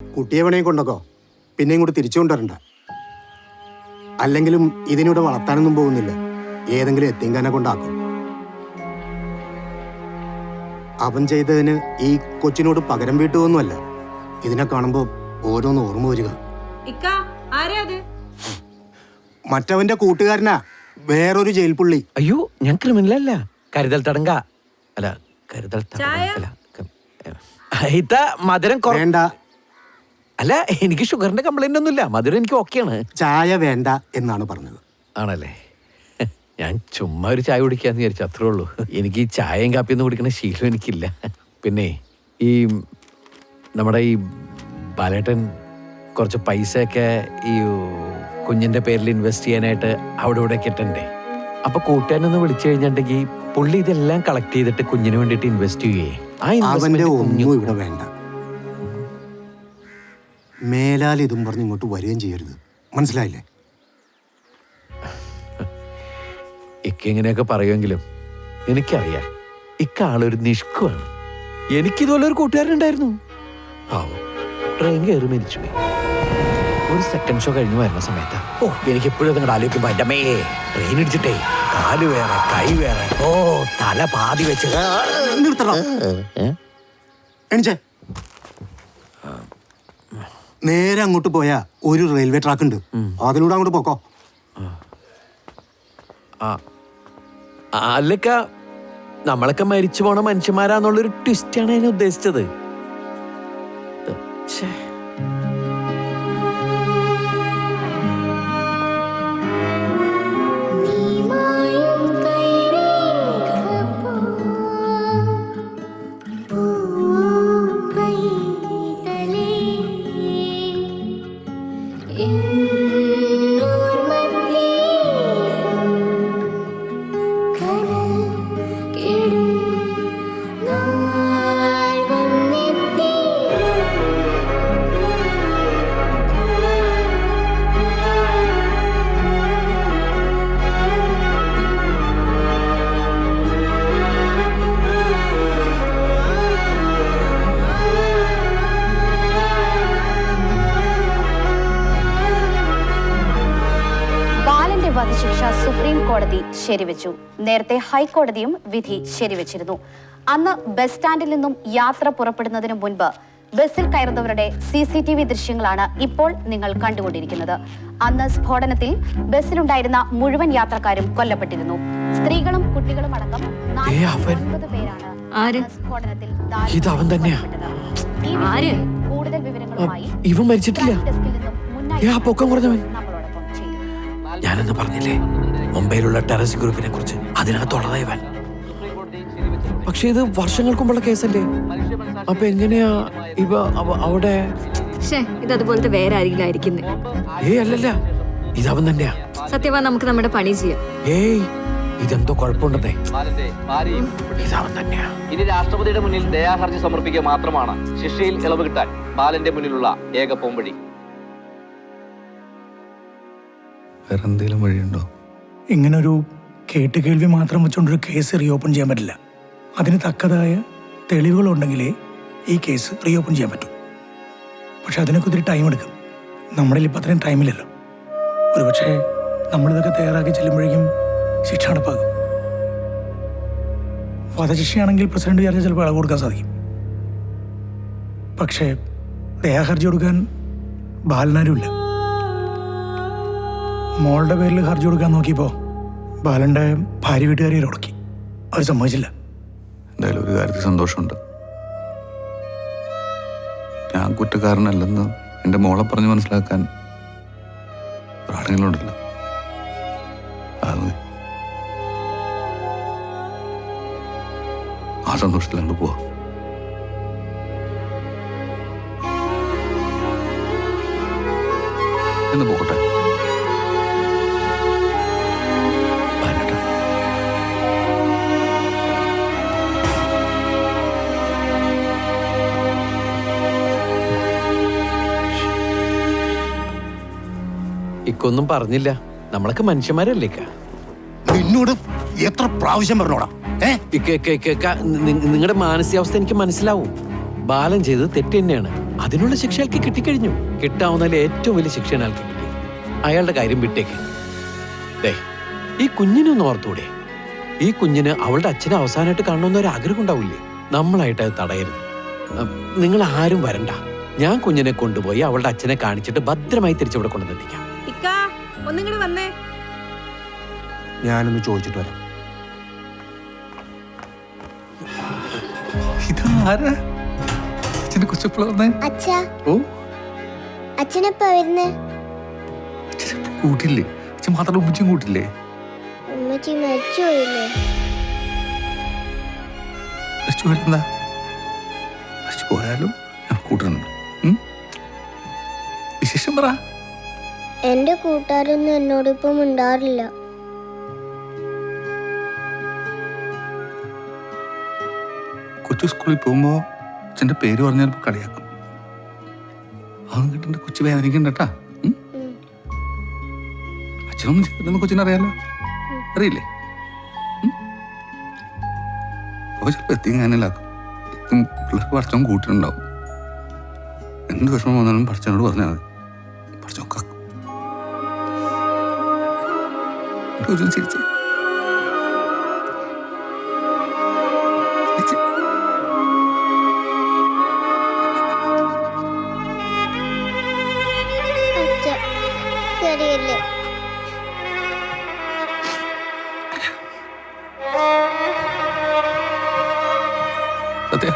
കുട്ടിയെ വേണേ കൊണ്ടോക്കോ, പിന്നെ ഇങ്ങോട്ട് തിരിച്ചു കൊണ്ടുവരണ്ട. അല്ലെങ്കിലും ഇതിനൂടെ വളർത്താനൊന്നും പോകുന്നില്ല, ഏതെങ്കിലും എത്തിങ്കാനെ കൊണ്ടാക്കും. അവൻ ചെയ്തതിന് ഈ കൊച്ചിനോട് പകരം വീട്ടുകയൊന്നുമല്ല. ഇതിനെ കാണുമ്പോ ഓരോന്ന് ഓർമ്മ വരിക. മറ്റവന്റെ കൂട്ടുകാരനാ, വേറൊരു ജയിൽ പുള്ളി. അയ്യോ, ഞാൻ ക്രിമിനലല്ല, കരുതൽ തടങ്ക അല്ല, കരുതൽ മധുരം വേണ്ട. അല്ല, എനിക്ക് ഷുഗറിന്റെ കംപ്ലൈന്റ് ഒന്നുമില്ല, മധുരം എനിക്ക് ഓക്കെയാണ്. ചായ വേണ്ട എന്നാണ് പറഞ്ഞത്. ആണല്ലേ? ഞാൻ ചുമ്മാ ഒരു ചായ കുടിക്കാന്ന് വിചാരിച്ചു, അത്രേ ഉള്ളൂ. എനിക്ക് ഈ ചായയും കാപ്പിയൊന്നും കുടിക്കുന്ന ശീലം എനിക്കില്ല. പിന്നെ ഈ നമ്മുടെ ഈ ബാലേട്ടൻ കുറച്ച് പൈസയൊക്കെ ഈ കുഞ്ഞിന്റെ പേരിൽ ഇൻവെസ്റ്റ് ചെയ്യാനായിട്ട് അവിടെ ഇവിടെ കിട്ടണ്ടേ. അപ്പൊ കൂട്ടുകാരനൊന്ന് വിളിച്ചു കഴിഞ്ഞിട്ടുണ്ടെങ്കിൽ പുള്ളി ഇതെല്ലാം കളക്ട് ചെയ്തിട്ട് കുഞ്ഞിന് വേണ്ടിട്ട് ഇൻവെസ്റ്റ് ചെയ്യേ. അവന്റെ ഒന്നും ഇവിടെ വേണ്ട. മേലാൽ ഇതും പറഞ്ഞ് ഇങ്ങോട്ട് വരികയും ചെയ്യരുത്, മനസ്സിലായില്ലേ? ഇക്കെങ്ങനെയൊക്കെ പറയുമെങ്കിലും എനിക്കറിയാം ഇക്കാളൊരു നിഷ്കുവാണ്. എനിക്കിതുപോലെ ഒരു കൂട്ടുകാരനുണ്ടായിരുന്നു. പാവം ട്രെയിൻ കയറി മരിച്ചുപോയി. ഒരു സെക്കൻഡ് ഷോ കഴിഞ്ഞ് വരുന്ന സമയത്ത് എനിക്ക് എപ്പോഴും നിങ്ങളുടെ ആലോചിക്കുമ്പോ എൻ്റെ അമ്മയെ ട്രെയിൻ ഇടിച്ചിട്ടേ കാല് വേറെ കൈ വേറെ, തല പാതി വെച്ച്. നേരെ അങ്ങോട്ട് പോയാ ഒരു റെയിൽവേ ട്രാക്ക് ഉണ്ട്, അതിലൂടെ അങ്ങോട്ട് പോക്കോ. അല്ലക്ക, നമ്മളൊക്കെ മരിച്ചു പോണ മനുഷ്യന്മാരാന്നുള്ളൊരു ട്വിസ്റ്റാണ് ഞാൻ ഉദ്ദേശിച്ചത്. വധശിക്ഷ സുപ്രീം കോടതി ശരിവെച്ചു. നേരത്തെ ഹൈക്കോടതിയും വിധി ശരിവെച്ചിരുന്നു. അന്ന് ബസ് സ്റ്റാൻഡിൽ നിന്നും യാത്ര പുറപ്പെടുന്നതിന് മുൻപ് ബസ്സിൽ കയറുന്നവരുടെ CCTV ദൃശ്യങ്ങളാണ് ഇപ്പോൾ നിങ്ങൾ കണ്ടുകൊണ്ടിരിക്കുന്നത്. അന്ന് സ്ഫോടനത്തിൽ ബസ്സിലുണ്ടായിരുന്ന മുഴുവൻ യാത്രക്കാരും കൊല്ലപ്പെട്ടിരുന്നു. സ്ത്രീകളും കുട്ടികളും അടക്കം 49 പേരാണ് സ്ഫോടനത്തിൽ കൂടുതൽ വിവരങ്ങളുമായി ഇവൻ മരിച്ചിട്ടില്ല. ഞാനെന്ന് പറഞ്ഞില്ലേ മുംബൈയിലുള്ള ടെററിസ്റ്റ് ഗ്രൂപ്പിനെ കുറിച്ച്, അതിനകത്തുള്ളതാ ഇവൻ. പക്ഷെ ഇത് വർഷങ്ങൾക്ക് മുമ്പുള്ള കേസല്ലേ, അപ്പൊ എങ്ങനെയാ ഇവ അവിടെ? ഇതതുപോലത്തെ വേറെ ആരെങ്കിലും? അല്ലല്ല, ഇതവൻ തന്നെയാ. സത്യവാ, നമുക്ക് നമ്മുടെ പണി ചെയ്യാം. ഇതെന്തോ കുഴപ്പമുണ്ടെന്നേ. ഇതവൻ തന്നെയാ. ഇനി രാഷ്ട്രപതിയുടെ മുന്നിൽ ദയാഹർജി സമർപ്പിക്കുക മാത്രമാണ് ശിക്ഷയിൽ ഇളവ് കിട്ടാൻ ബാലന്റെ മുന്നിലുള്ള ഏക പോംവഴി. വേറെന്തെങ്കിലും വഴിയുണ്ടോ? ഇങ്ങനൊരു കേട്ടുകേൾവി മാത്രം വെച്ചുകൊണ്ടൊരു കേസ് റീഓപ്പൺ ചെയ്യാൻ പറ്റില്ല. അതിന് തക്കതായ തെളിവുകളുണ്ടെങ്കിലേ ഈ കേസ് റീഓപ്പൺ ചെയ്യാൻ പറ്റൂ. പക്ഷെ അതിനൊക്കെ ഒത്തിരി ടൈം എടുക്കും. നമ്മുടെ ഇപ്പം അത്രയും ടൈമില്ലല്ലോ. ഒരുപക്ഷെ നമ്മളിതൊക്കെ തയ്യാറാക്കി ചെല്ലുമ്പോഴേക്കും ശിക്ഷ നടപ്പാകും. വധശിക്ഷയാണെങ്കിൽ പ്രസിഡന്റ് വിചാരിച്ചാൽ ചിലപ്പോൾ ഇളവ് കൊടുക്കാൻ സാധിക്കും. പക്ഷേ ദയാഹർജി കൊടുക്കാൻ ബാലനാരുമില്ല. മോളുടെ പേരിൽ ഹർജി കൊടുക്കാൻ നോക്കിയപ്പോൾ ബാലന്റെ ഭാര്യ വീട്ടുകാരെ ഉടക്കി. അവർ സമ്മതിച്ചില്ല. എന്തായാലും ഒരു കാര്യത്തിൽ സന്തോഷമുണ്ട്. ഞാൻ കുറ്റക്കാരനല്ലെന്ന് എൻ്റെ മോളെ പറഞ്ഞ് മനസ്സിലാക്കാൻ ഒരാളെങ്കിലും ഉണ്ടല്ലോ. ആ സന്തോഷത്തിൽ അങ്ങോട്ട് പോവാ. എന്ന് പോകട്ടെ. ഇക്കൊന്നും പറഞ്ഞില്ല, നമ്മളൊക്കെ മനുഷ്യന്മാരല്ലേ. നിന്നോട് എത്ര പ്രാവശ്യം പറഞ്ഞോടാ? നിങ്ങളുടെ മാനസികാവസ്ഥ എനിക്ക് മനസ്സിലാവും. ബാലൻ ചെയ്തത് തെറ്റ് തന്നെയാണ്. അതിനുള്ള ശിക്ഷ അയാൾക്ക് കിട്ടിക്കഴിഞ്ഞു. കിട്ടാവുന്നതിൽ ഏറ്റവും വലിയ ശിക്ഷയാണ് അയാൾക്ക് കിട്ടി. അയാളുടെ കാര്യം വിട്ടേക്ക്. ദേ, ഈ കുഞ്ഞിനൊന്നും ഓർത്തൂടെ? ഈ കുഞ്ഞിന് അവളുടെ അച്ഛനെ അവസാനമായിട്ട് കാണണമെന്ന് ഒരു ആഗ്രഹം ഉണ്ടാവില്ലേ? നമ്മളായിട്ട് അത് തടയരുത്. നിങ്ങൾ ആരും വരണ്ട. ഞാൻ കുഞ്ഞിനെ കൊണ്ടുപോയി അവളുടെ അച്ഛനെ കാണിച്ചിട്ട് ഭദ്രമായി തിരിച്ചിവിടെ കൊണ്ടുവന്നെത്തിക്കാം. ഒന്നിങ്ങോട്ട് വന്നേ. ഞാനൊന്ന് ചോദിച്ചിട്ട് വരാം. ഇതാരാ? അച്ഛനെ കൊച്ചപ്പോഴാ വന്നേ? അച്ഛാ, ഓ, അച്ഛനെപ്പ വരുന്നേ? അച്ഛനെ കൂട്ടില്ലേ? അച്ഛൻ മാത്രമല്ല ഉമ്മച്ചും കൂട്ടില്ലേ? ഉമ്മച്ചി മരിച്ചുപോയില്ലേ? മരിച്ചു പോയാലെന്താ? മരിച്ചു പോയാലും ഞാൻ കൂട്ടുന്നുണ്ട്. വിശേഷം പറ. എന്റെ കൂട്ടുകാരൊന്നും എന്നോടിപ്പം ഉണ്ടാറില്ല. കൊച്ചു സ്കൂളിൽ പോകുമ്പോ അച്ഛൻ്റെ പേര് പറഞ്ഞാൽ കളിയാക്കും. അതൊന്നും കിട്ടേണ്ട കൊച്ചു വേദനിക്കണ്ട കേട്ടാ. അച്ഛനൊന്നും ചെയ്തില്ലെന്ന് കൊച്ചിനറിയാലോ. അറിയില്ലേ? അപ്പോൾ ചിലപ്പോൾ എത്തിങ്ങാനിലാക്കും. പിള്ളേർക്ക് പഠിച്ചവൻ കൂട്ടിനുണ്ടാവും. എന്ത് വിഷമം വന്നാലും പഠിച്ചവനോട് പറഞ്ഞാൽ മതി. പഠിച്ചവൻ കാക്കും. ചിരിച്ചേ. അച്ഛ ശരിയല്ലേ? സത്യ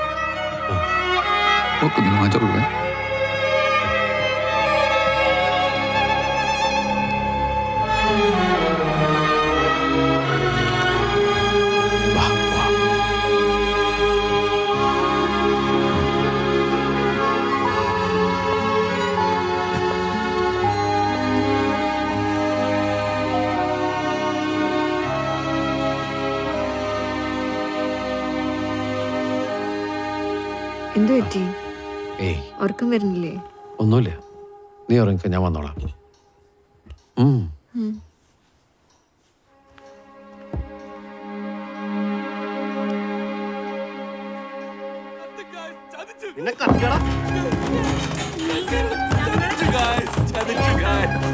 കുഞ്ഞിന് മാറ്റി കൊടുക്കണേ. വാ, പോവാം. എന്തു പറ്റി? ഏയ്, ഉറക്കം വരുന്നില്ലേ? ഒന്നുമില്ല. നീ ഉറങ്ങിക്കോ, ഞാൻ വന്നോളാം.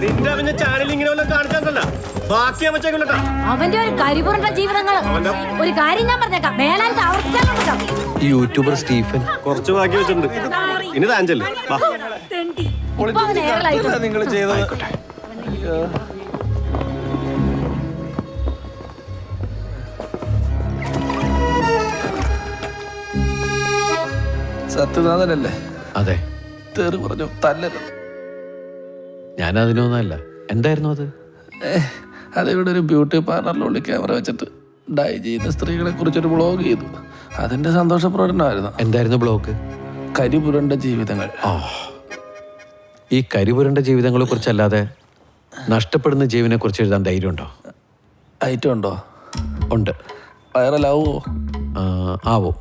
നിന്റെ അവന്റെ ചാനൽ ഇങ്ങനെ വല്ലതും കാണിച്ചാൽ ബാക്കിയാ വെച്ചേക്കല്ലോ. അവന്റെ ഒരു കരിപുറണ്ട ജീവിതങ്ങള്. ഒരു കാര്യം ഞാൻ പറഞ്ഞേക്കാം, മേലാൽ ആവർത്തിച്ചാൽ ഈ യൂട്യൂബർ സ്റ്റീഫൻ കുറച്ച് ബാക്കി വെച്ചിട്ടുണ്ട്. ഇനി താഞ്ചല്ലേ? നിങ്ങൾ ആയിക്കോട്ടെ. സത്യനാഥനല്ലേ? അതെ, തെറി പറഞ്ഞു തല്ലരുത്. ഞാനതിനൊന്നല്ല. എന്തായിരുന്നു അത്? അതിവിടെ ഒരു ബ്യൂട്ടി പാർലറിൽ ക്യാമറ വെച്ചിട്ട് ഡൈ ചെയ്യുന്ന സ്ത്രീകളെ കുറിച്ചൊരു ബ്ലോഗ് ചെയ്തു. അതിന്റെ സന്തോഷ പ്രകടനമായിരുന്നു. എന്തായിരുന്നു ബ്ലോഗ്? കരിപുരണ്ട ജീവിതങ്ങൾ. ഈ കരിപുരണ്ട ജീവിതങ്ങളെ കുറിച്ചല്ലാതെ നഷ്ടപ്പെടുന്ന ജീവനെ കുറിച്ച് എഴുതാൻ ധൈര്യമുണ്ടോ? ഐറ്റം ഉണ്ടോ? ഉണ്ട്. വൈറലാവോ? ആവോ.